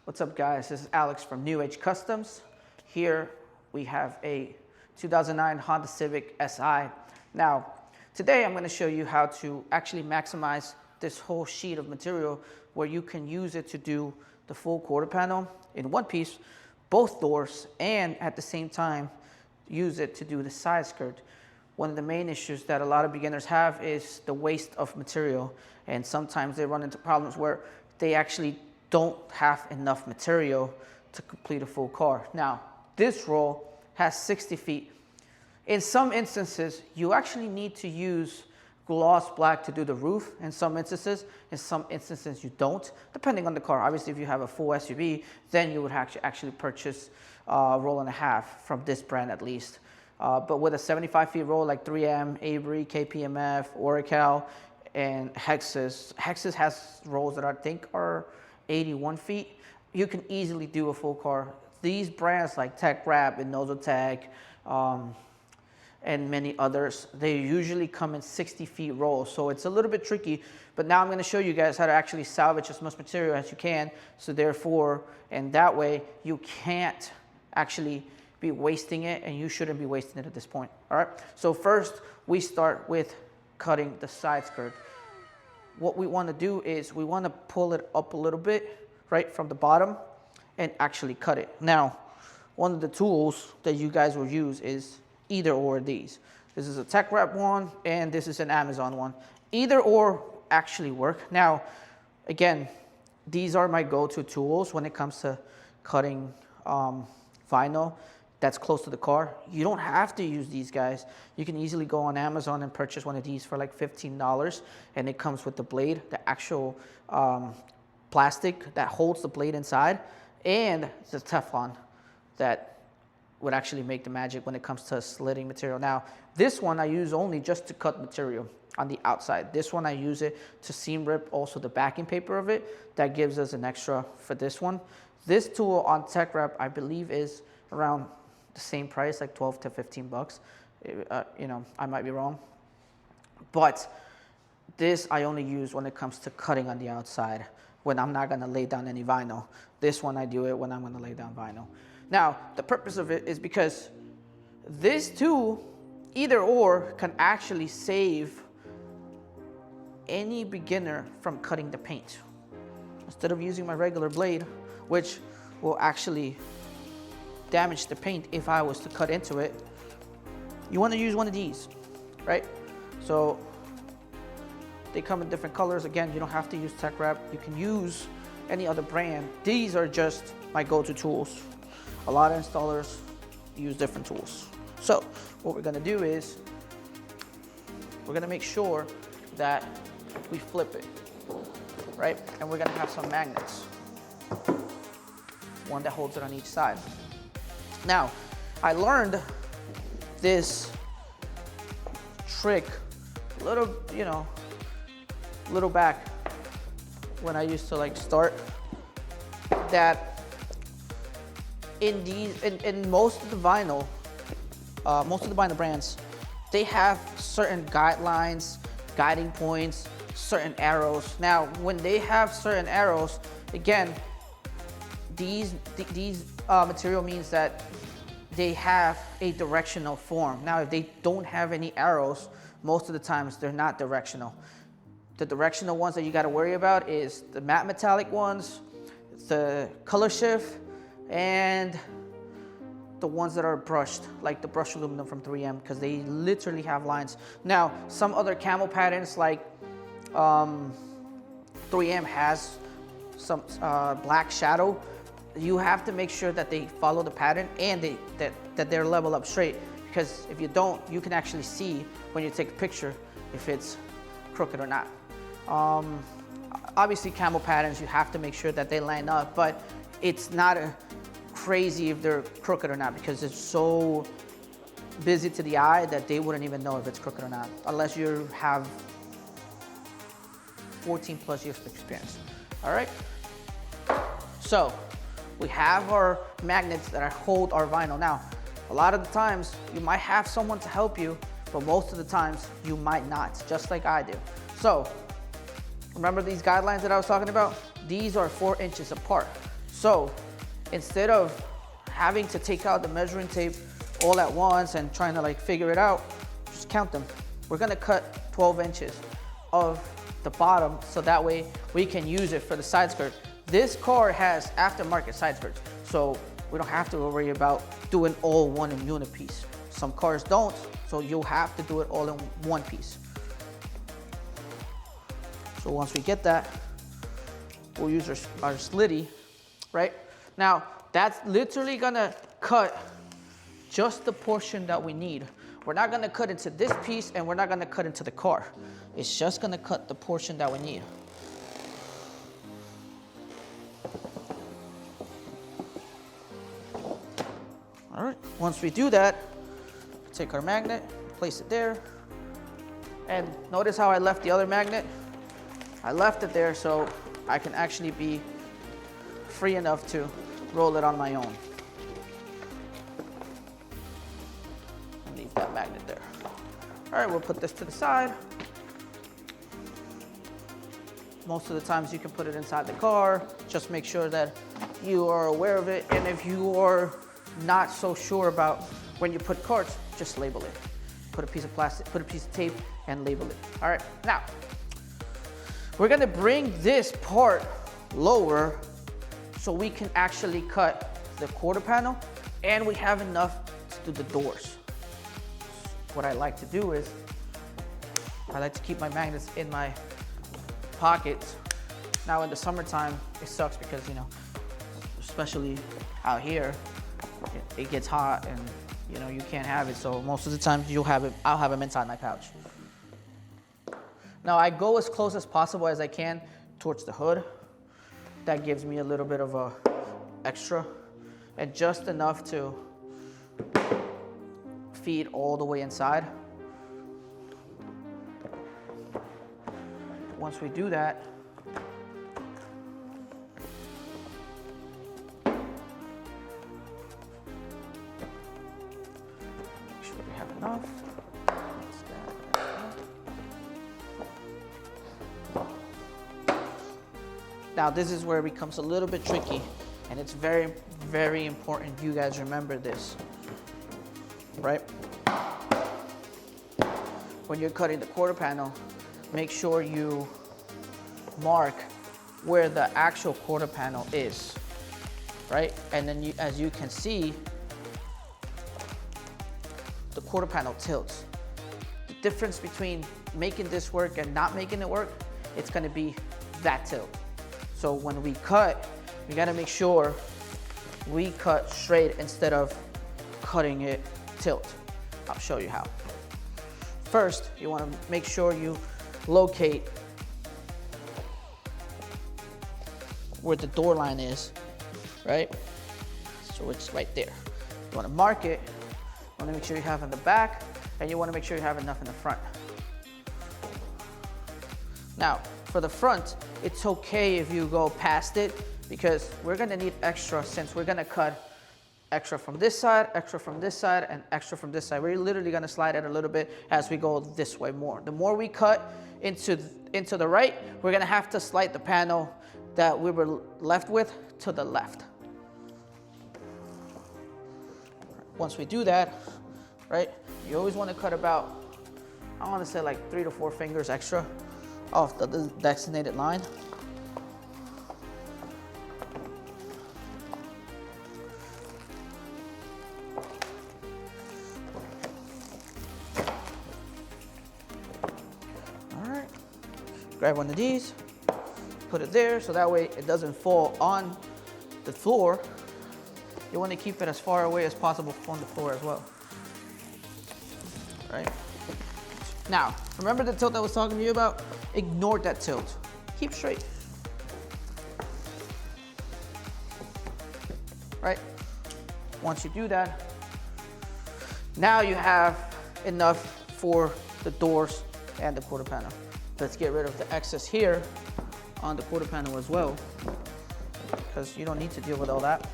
What's up, guys? This is Alex from New Age Customs. Here we have a 2009 Honda Civic Si. Now, today I'm going to show you how to actually maximize this whole sheet of material where you can use it to do the full quarter panel in one piece, both doors, and at the same time use it to do the side skirt. One of the main issues that a lot of beginners have is the waste of material, and sometimes they run into problems where they actually don't have enough material to complete a full car. Now, this roll has 60 feet. In some instances, you actually need to use gloss black to do the roof. In some instances you don't, depending on the car. Obviously, if you have a full SUV, then you would actually purchase a roll and a half from this brand at least. But with a 75 feet roll like 3M, Avery, KPMF, Oracle, and Hexus. Hexus has rolls that I think are 81 feet. You can easily do a full car. These brands like Tech Wrap and Nozotech and many others, they usually come in 60 feet rolls. So it's a little bit tricky, but now I'm going to show you guys how to actually salvage as much material as you can. So therefore, and that way you can't actually be wasting it, and you shouldn't be wasting it at this point. All right. So first we start with cutting the side skirt. What we want to do is we want to pull it up a little bit, right, from the bottom and actually cut it. Now, one of the tools that you guys will use is either or of these. This is a Tech Wrap one and this is an Amazon one. Either or actually work. Now, again, these are my go-to tools when it comes to cutting vinyl that's close to the car. You don't have to use these guys. You can easily go on Amazon and purchase one of these for like $15, and it comes with the blade, the actual plastic that holds the blade inside, and the Teflon that would actually make the magic when it comes to slitting material. Now, this one I use only just to cut material on the outside. This one I use it to seam rip also the backing paper of it. That gives us an extra for this one. This tool on Tech Wrap, I believe, is around the same price, like 12 to 15 bucks. You know, I might be wrong. But this I only use when it comes to cutting on the outside, when I'm not gonna lay down any vinyl. This one I do it when I'm gonna lay down vinyl. Now, the purpose of it is because this tool, either or, can actually save any beginner from cutting the paint. Instead of using my regular blade, which will actually damage the paint if I was to cut into it, you want to use one of these, right? So they come in different colors. Again, you don't have to use Tech Wrap. You can use any other brand. These are just my go-to tools. A lot of installers use different tools. So what we're gonna do is we're gonna make sure that we flip it, right? And we're gonna have some magnets, one that holds it on each side. Now, I learned this trick little back when I used to like start, that in most of the vinyl brands, they have certain guidelines, guiding points, certain arrows. Now, when they have certain arrows, again, these material means that they have a directional form. Now, if they don't have any arrows, most of the times they're not directional. The directional ones that you got to worry about is the matte metallic ones, the color shift, and the ones that are brushed, like the brushed aluminum from 3M, because they literally have lines. Now, some other camo patterns like 3M has some black shadow. You have to make sure that they follow the pattern and that they're level up straight, because if you don't, you can actually see when you take a picture if it's crooked or not. Obviously, camo patterns, you have to make sure that they line up, but it's not crazy if they're crooked or not, because it's so busy to the eye that they wouldn't even know if it's crooked or not, unless you have 14 plus years of experience. All right, so we have our magnets that hold our vinyl. Now, a lot of the times you might have someone to help you, but most of the times you might not, just like I do. So remember these guidelines that I was talking about? These are 4 inches apart. So instead of having to take out the measuring tape all at once and trying to like figure it out, just count them. We're gonna cut 12 inches of the bottom so that way we can use it for the side skirt. This car has aftermarket side skirts, so we don't have to worry about doing all one in unit piece. Some cars don't, so you'll have to do it all in one piece. So once we get that, we'll use our slitty, right? Now, that's literally gonna cut just the portion that we need. We're not gonna cut into this piece and we're not gonna cut into the car. It's just gonna cut the portion that we need. All right, once we do that, take our magnet, place it there. And notice how I left the other magnet? I left it there so I can actually be free enough to roll it on my own. And leave that magnet there. All right, we'll put this to the side. Most of the times you can put it inside the car. Just make sure that you are aware of it. And if you are not so sure about when you put carts, just label it. Put a piece of plastic, put a piece of tape and label it. All right, now, we're gonna bring this part lower so we can actually cut the quarter panel and we have enough to do the doors. What I like to do is, I like to keep my magnets in my pockets. Now in the summertime, it sucks because, you know, especially out here, it gets hot and you know, you can't have it. So most of the time I'll have them inside my pouch. Now I go as close as possible as I can towards the hood. That gives me a little bit of a extra and just enough to feed all the way inside. Once we do that, make sure we have enough. Now this is where it becomes a little bit tricky, and it's very, very important you guys remember this, right? When you're cutting the quarter panel, make sure you mark where the actual quarter panel is, right? And then as you can see, the quarter panel tilts. The difference between making this work and not making it work, it's gonna be that tilt. So when we cut, we gotta make sure we cut straight instead of cutting it tilt. I'll show you how. First, you wanna make sure you locate where the door line is, right? So it's right there. You wanna mark it, you wanna make sure you have in the back, and you wanna make sure you have enough in the front. Now, for the front, it's okay if you go past it because we're gonna need extra since we're gonna cut extra from this side, extra from this side, and extra from this side. We're literally gonna slide it a little bit as we go this way more. The more we cut into the right, we're gonna have to slide the panel that we were left with to the left. Once we do that, right, you always wanna cut about, I wanna say like 3 to 4 fingers extra off the designated line. All right, grab one of these, put it there so that way it doesn't fall on the floor. You want to keep it as far away as possible from the floor as well, right? Now, remember the tilt I was talking to you about? Ignore that tilt. Keep straight. Right? Once you do that, now you have enough for the doors and the quarter panel. Let's get rid of the excess here on the quarter panel as well, because you don't need to deal with all that.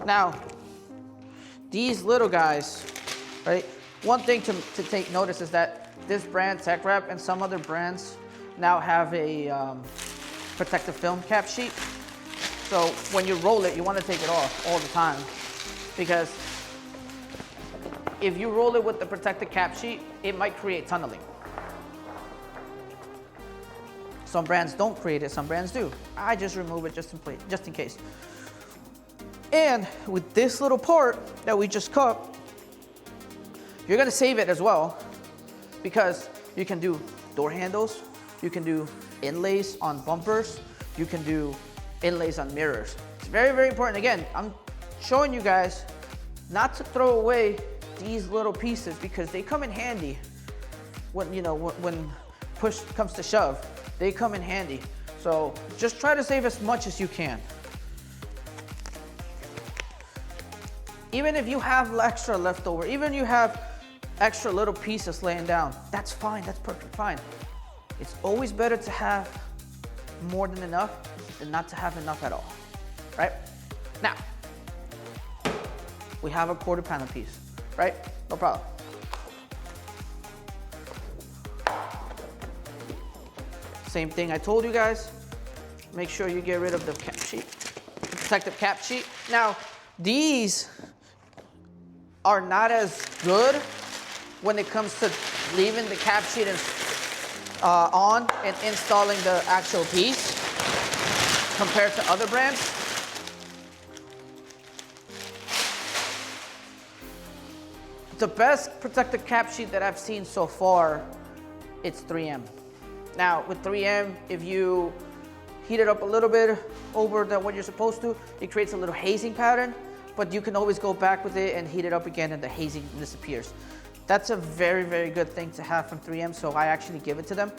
Now, these little guys, right? One thing to take notice is that this brand, Tech Wrap, and some other brands now have a protective film cap sheet. So when you roll it, you want to take it off all the time, because if you roll it with the protective cap sheet, it might create tunneling. Some brands don't create it, some brands do. I just remove it just in case. And with this little part that we just cut, you're gonna save it as well, because you can do door handles, you can do inlays on bumpers, you can do inlays on mirrors. It's very, very important. Again, I'm showing you guys not to throw away these little pieces, because they come in handy when, you know, when push comes to shove. They come in handy. So just try to save as much as you can. Even if you have extra left over, even if you have extra little pieces laying down, that's fine, that's perfect fine. It's always better to have more than enough than not to have enough at all, right? Now, we have a quarter panel piece, right? No problem. Same thing I told you guys. Make sure you get rid of the cap sheet, the protective cap sheet. Now, these are not as good when it comes to leaving the cap sheet on and installing the actual piece compared to other brands. The best protective cap sheet that I've seen so far, it's 3M. Now with 3M, if you heat it up a little bit over than what you're supposed to, it creates a little hazing pattern, but you can always go back with it and heat it up again and the hazing disappears. That's a very, very good thing to have from 3M, so I actually give it to them.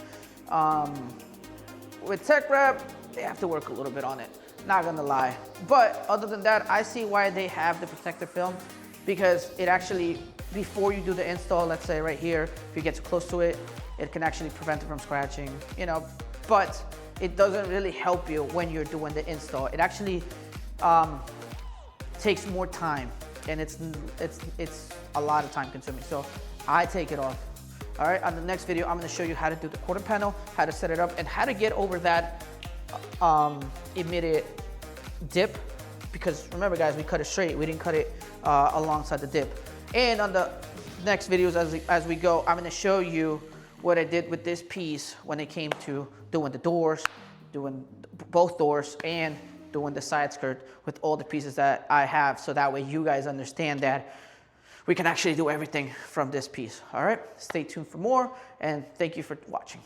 With Tech Wrap, they have to work a little bit on it, not gonna lie. But other than that, I see why they have the protective film, because it actually, before you do the install, let's say right here, if you get too close to it, it can actually prevent it from scratching, you know, but it doesn't really help you when you're doing the install. It actually takes more time, and it's a lot of time consuming. So I take it off. All right, on the next video, I'm gonna show you how to do the quarter panel, how to set it up, and how to get over that immediate dip, because remember guys, we cut it straight, we didn't cut it alongside the dip. And on the next videos as we go, I'm gonna show you what I did with this piece when it came to doing the doors, doing both doors, and doing the side skirt with all the pieces that I have, so that way you guys understand that we can actually do everything from this piece. All right, stay tuned for more, and thank you for watching.